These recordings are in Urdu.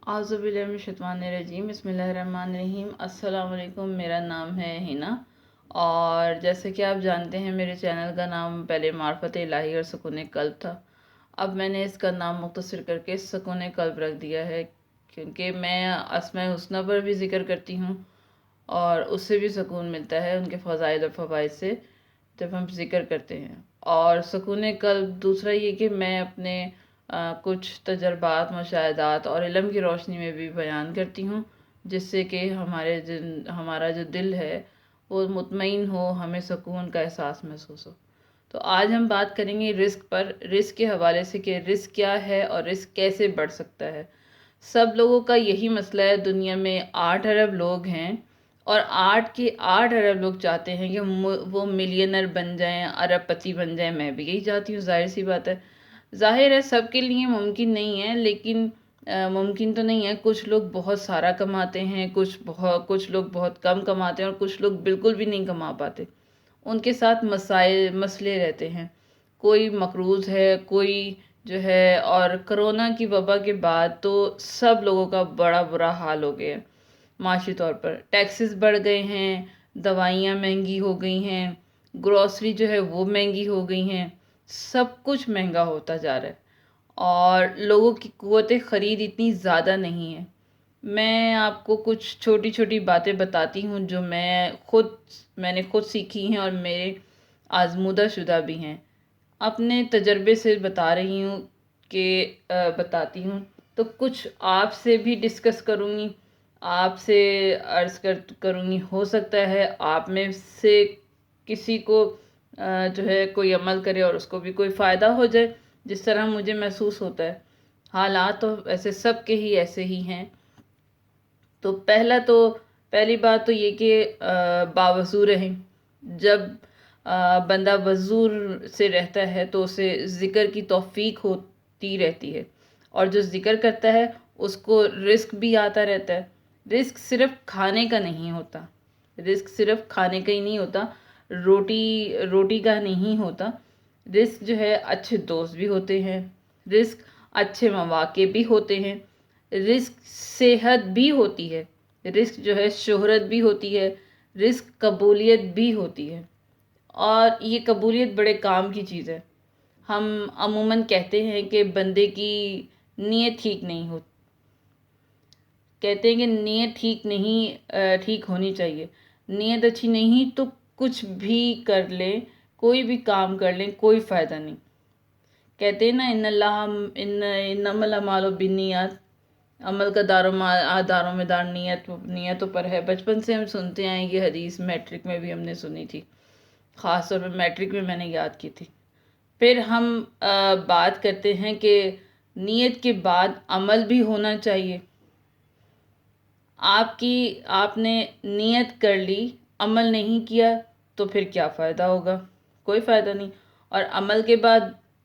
اعوذ باللہ من الشیطان الرجیم، بسم اللہ الرحمن الرحیم۔ السلام علیکم، میرا نام ہے ہنا، اور جیسے کہ آپ جانتے ہیں میرے چینل کا نام پہلے معرفت الہی اور سکون قلب تھا۔ اب میں نے اس کا نام مختصر کر کے سکون قلب رکھ دیا ہے، کیونکہ میں اسماء الحسنی پر بھی ذکر کرتی ہوں اور اس سے بھی سکون ملتا ہے، ان کے فضائل اور فوائد سے جب ہم ذکر کرتے ہیں۔ اور سکون قلب دوسرا یہ کہ میں اپنے کچھ تجربات، مشاہدات اور علم کی روشنی میں بھی بیان کرتی ہوں، جس سے کہ ہمارا جو دل ہے وہ مطمئن ہو، ہمیں سکون کا احساس محسوس ہو۔ تو آج ہم بات کریں گے رزق پر، رزق کے حوالے سے کہ رزق کیا ہے اور رزق کیسے بڑھ سکتا ہے۔ سب لوگوں کا یہی مسئلہ ہے، دنیا میں 8 ارب لوگ ہیں اور 8 ارب لوگ چاہتے ہیں کہ وہ ملینر بن جائیں، ارب پتی بن جائیں۔ میں بھی یہی چاہتی ہوں، ظاہر سی بات ہے۔ ظاہر ہے سب کے لیے ممکن نہیں ہے، لیکن ممکن تو نہیں ہے۔ کچھ لوگ بہت سارا کماتے ہیں، کچھ لوگ بہت کم کماتے ہیں، اور کچھ لوگ بالکل بھی نہیں کما پاتے۔ ان کے ساتھ مسئلے رہتے ہیں، کوئی مقروض ہے، کوئی جو ہے۔ اور کرونا کی وبا کے بعد تو سب لوگوں کا بڑا برا حال ہو گیا ہے۔ معاشی طور پر ٹیکسز بڑھ گئے ہیں، دوائیاں مہنگی ہو گئی ہیں، گروسری جو ہے وہ مہنگی ہو گئی ہیں، سب کچھ مہنگا ہوتا جا رہا ہے، اور لوگوں کی قوت خرید اتنی زیادہ نہیں ہے۔ میں آپ کو کچھ چھوٹی چھوٹی باتیں بتاتی ہوں جو میں نے خود سیکھی ہیں اور میرے آزمودہ شدہ بھی ہیں، اپنے تجربے سے بتا رہی ہوں کہ بتاتی ہوں۔ تو کچھ آپ سے بھی ڈسکس کروں گی، آپ سے عرض کروں گی، ہو سکتا ہے آپ میں سے کسی کو جو ہے کوئی عمل کرے اور اس کو بھی کوئی فائدہ ہو جائے، جس طرح مجھے محسوس ہوتا ہے۔ حالات تو ایسے سب کے ہی ایسے ہی ہیں۔ تو پہلی بات تو یہ کہ باوضو رہیں۔ جب بندہ وضو سے رہتا ہے تو اسے ذکر کی توفیق ہوتی رہتی ہے، اور جو ذکر کرتا ہے اس کو رزق بھی آتا رہتا ہے۔ رزق صرف کھانے کا نہیں ہوتا، رزق صرف کھانے کا ہی نہیں ہوتا، روٹی کا نہیں ہوتا۔ رزق جو ہے اچھے دوست بھی ہوتے ہیں، رزق اچھے مواقع بھی ہوتے ہیں، رزق صحت بھی ہوتی ہے، رزق جو ہے شہرت بھی ہوتی ہے، رزق قبولیت بھی ہوتی ہے۔ اور یہ قبولیت بڑے کام کی چیز ہے۔ ہم عموماً کہتے ہیں کہ بندے کی نیت ٹھیک نہیں ہوتی، کہتے ہیں کہ نیت ٹھیک ہونی چاہیے۔ نیت اچھی نہیں تو کچھ بھی کر لیں، کوئی بھی کام کر لیں، کوئی فائدہ نہیں۔ کہتے ہیں نا انما الاعمال بالنیات، عمل کا دار و مدار نیتوں پر ہے۔ بچپن سے ہم سنتے ہیں یہ حدیث، میٹرک میں بھی ہم نے سنی تھی، خاص طور پہ میٹرک میں میں نے یاد کی تھی۔ پھر ہم بات کرتے ہیں کہ نیت کے بعد عمل بھی ہونا چاہیے۔ آپ نے نیت کر لی، عمل نہیں کیا تو پھر کیا فائدہ ہوگا؟ کوئی فائدہ نہیں۔ اور عمل کے بعد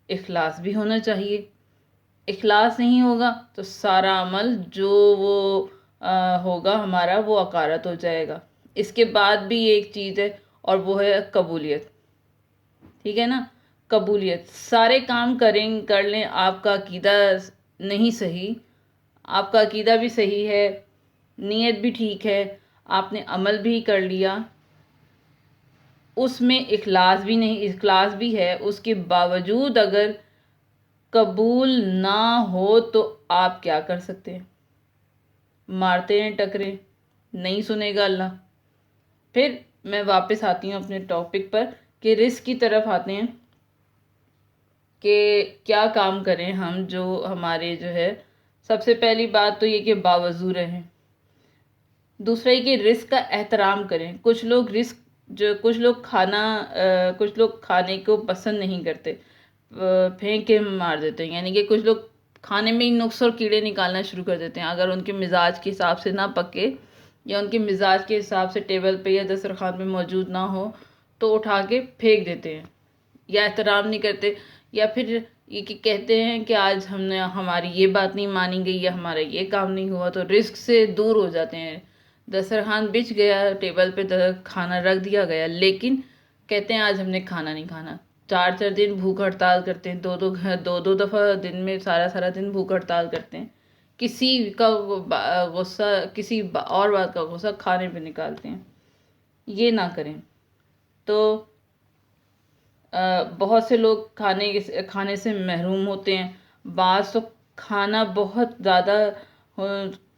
اخلاص بھی ہونا چاہیے۔ اخلاص نہیں ہوگا تو سارا عمل جو وہ ہوگا ہمارا، وہ عقارت ہو جائے گا۔ اس کے بعد بھی ایک چیز ہے، اور وہ ہے قبولیت۔ ٹھیک ہے نا؟ قبولیت۔ سارے کام کر لیں، آپ کا عقیدہ نہیں صحیح، آپ کا عقیدہ بھی صحیح ہے، نیت بھی ٹھیک ہے، آپ نے عمل بھی کر لیا، اس میں اخلاص بھی ہے، اس کے باوجود اگر قبول نہ ہو تو آپ کیا کر سکتے ہیں؟ مارتے ہیں ٹکرے، نہیں سنے گا اللہ۔ پھر میں واپس آتی ہوں اپنے ٹاپک پر کہ رزق کی طرف آتے ہیں کہ کیا کام کریں ہم جو ہمارے جو ہے۔ سب سے پہلی بات تو یہ کہ باوضو رہیں۔ دوسرا یہ کہ رزق کا احترام کریں۔ کچھ لوگ کھانے کو پسند نہیں کرتے، پھینک کے مار دیتے ہیں، یعنی کہ کچھ لوگ کھانے میں ہی نقص اور کیڑے نکالنا شروع کر دیتے ہیں۔ اگر ان کے مزاج کے حساب سے نہ پکے، یا ان کے مزاج کے حساب سے ٹیبل پہ یا دسترخوان پہ موجود نہ ہو، تو اٹھا کے پھینک دیتے ہیں، یا احترام نہیں کرتے، یا پھر یہ کہ کہتے ہیں کہ آج ہماری یہ بات نہیں مانی گئی، یا ہمارا یہ کام نہیں ہوا، تو رزق سے دور ہو جاتے ہیں۔ دسترخوان بچھ گیا، ٹیبل پہ کھانا رکھ دیا گیا، لیکن کہتے ہیں آج ہم نے کھانا نہیں کھانا۔ 4 دن بھوک ہڑتال کرتے ہیں، دو دفعہ دن میں سارا دن بھوک ہڑتال کرتے ہیں۔ کسی کا غصہ، کسی اور بات کا غصہ کھانے پہ نکالتے ہیں، یہ نہ کریں۔ تو بہت سے لوگ کھانے سے محروم ہوتے ہیں۔ بعض تو کھانا بہت زیادہ،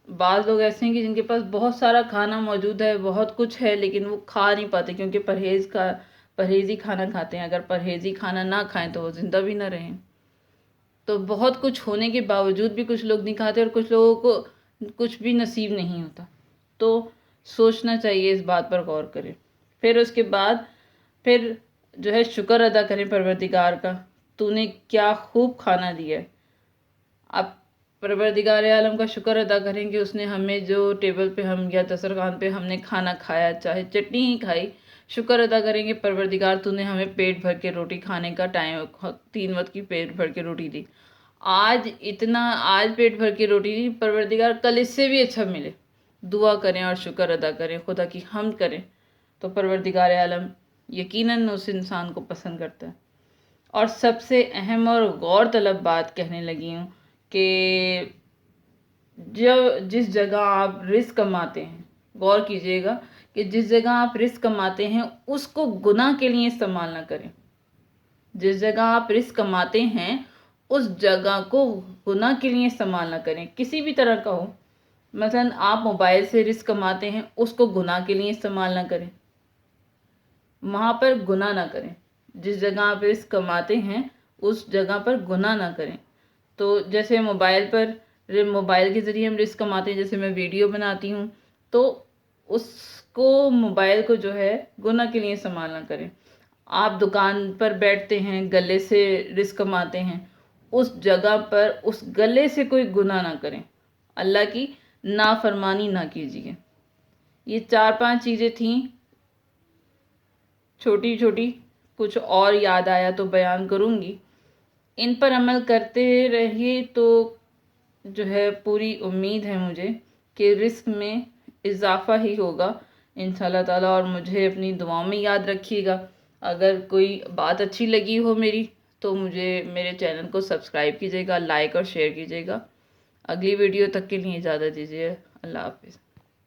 بعض لوگ ایسے ہیں کہ جن کے پاس بہت سارا کھانا موجود ہے، بہت کچھ ہے، لیکن وہ کھا نہیں پاتے کیونکہ پرہیزی کھانا کھاتے ہیں۔ اگر پرہیزی کھانا نہ کھائیں تو وہ زندہ بھی نہ رہیں۔ تو بہت کچھ ہونے کے باوجود بھی کچھ لوگ نہیں کھاتے، اور کچھ لوگوں کو کچھ بھی نصیب نہیں ہوتا۔ تو سوچنا چاہیے، اس بات پر غور کریں۔ پھر اس کے بعد پھر جو ہے شکر ادا کریں پروردگار کا، تو نے کیا خوب کھانا دیا ہے۔ اب پروردگار عالم کا شکر ادا کریں کہ اس نے ہمیں جو ٹیبل پہ یا دسترخوان پہ ہم نے کھانا کھایا، چاہے چٹنی ہی کھائی، شکر ادا کریں کہ پروردگار تو نے ہمیں پیٹ بھر کے روٹی کھانے کا ٹائم، 3 وقت کی پیٹ بھر کے روٹی دی۔ آج پیٹ بھر کے روٹی دی، پروردگار کل اس سے بھی اچھا ملے۔ دعا کریں اور شکر ادا کریں، خدا کی حمد کریں، تو پروردگار عالم یقیناً اس انسان کو پسند کرتا ہے۔ اور سب سے اہم اور غور طلب بات کہنے لگی ہوں کہ جس جگہ آپ رزق کماتے ہیں، غور کیجئے گا کہ جس جگہ آپ رزق کماتے ہیں اس کو گناہ کے لیے استعمال نہ کریں۔ جس جگہ آپ رزق کماتے ہیں اس جگہ کو گناہ کے لیے استعمال نہ کریں، کسی بھی طرح کا ہو۔ مثلا آپ موبائل سے رزق کماتے ہیں، اس کو گناہ کے لیے استعمال نہ کریں، وہاں پر گناہ نہ کریں۔ جس جگہ آپ رزق کماتے ہیں اس جگہ پر گناہ نہ کریں۔ تو جیسے موبائل کے ذریعے ہم رزق کماتے ہیں، جیسے میں ویڈیو بناتی ہوں، تو اس کو موبائل کو جو ہے گناہ کے لیے استعمال نہ کریں۔ آپ دکان پر بیٹھتے ہیں، گلے سے رزق کماتے ہیں، اس جگہ پر اس گلے سے کوئی گناہ نہ کریں، اللہ کی نافرمانی نہ کیجیے۔ یہ 4-5 چیزیں تھیں، چھوٹی چھوٹی، کچھ اور یاد آیا تو بیان کروں گی۔ ان پر عمل کرتے رہیے تو جو ہے پوری امید ہے مجھے کہ رزق میں اضافہ ہی ہوگا انشاءاللہ تعالیٰ۔ اور مجھے اپنی دعاؤں میں یاد رکھیے گا۔ اگر کوئی بات اچھی لگی ہو میری تو میرے چینل کو سبسکرائب کیجیے گا، لائک اور شیئر کیجیے گا۔ اگلی ویڈیو تک کے لیے اجازت دیجیے، اللہ حافظ۔